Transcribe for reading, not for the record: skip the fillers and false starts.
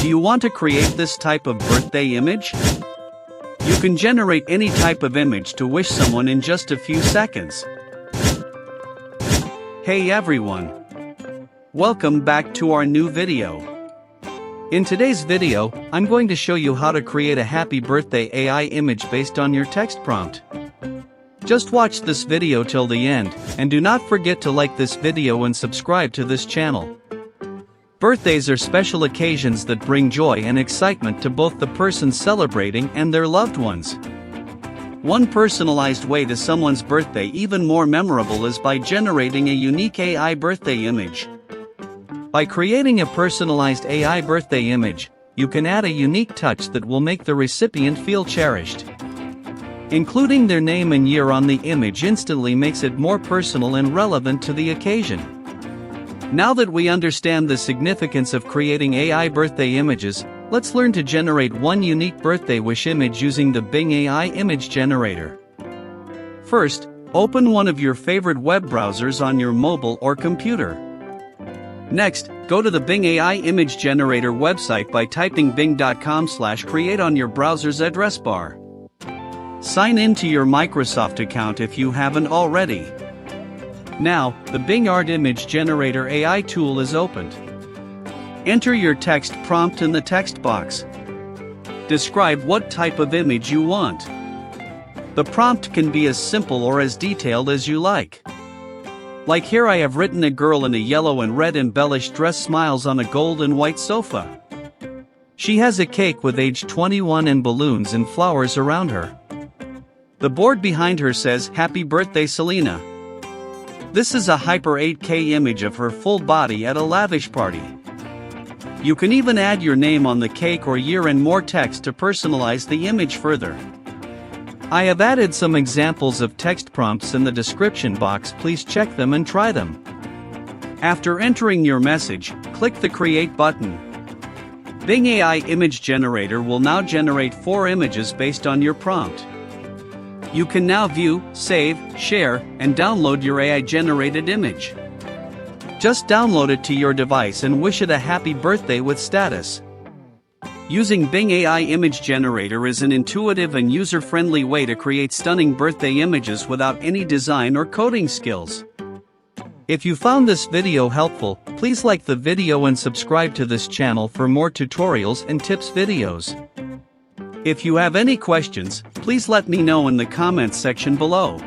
Do you want to create this type of birthday image? You can generate any type of image to wish someone in just a few seconds. Hey everyone! Welcome back to our new video. In today's video, I'm going to show you how to create a happy birthday AI image based on your text prompt. Just watch this video till the end, and do not forget to like this video and subscribe to this channel. Birthdays are special occasions that bring joy and excitement to both the person celebrating and their loved ones. One personalized way to someone's birthday even more memorable is by generating a unique AI birthday image. By creating a personalized AI birthday image, you can add a unique touch that will make the recipient feel cherished. Including their name and year on the image instantly makes it more personal and relevant to the occasion. Now that we understand the significance of creating AI birthday images, let's learn to generate one unique birthday wish image using the Bing AI image generator. First, open one of your favorite web browsers on your mobile or computer. Next, go to the Bing AI image generator website by typing bing.com/create on your browser's address bar. Sign in to your Microsoft account if you haven't already. Now, the Bing Art Image Generator AI tool is opened. Enter your text prompt in the text box. Describe what type of image you want. The prompt can be as simple or as detailed as you like. Like here I have written, a girl in a yellow and red embellished dress smiles on a gold and white sofa. She has a cake with age 21 and balloons and flowers around her. The board behind her says, "Happy birthday Selena." This is a Hyper 8K image of her full body at a lavish party. You can even add your name on the cake or year and more text to personalize the image further. I have added some examples of text prompts in the description box, please check them and try them. After entering your message, click the Create button. Bing AI Image Generator will now generate 4 images based on your prompt. You can now view, save, share, and download your AI-generated image. Just download it to your device and wish it a happy birthday with status. Using Bing AI Image Generator is an intuitive and user-friendly way to create stunning birthday images without any design or coding skills. If you found this video helpful, please like the video and subscribe to this channel for more tutorials and tips videos. If you have any questions, please let me know in the comments section below.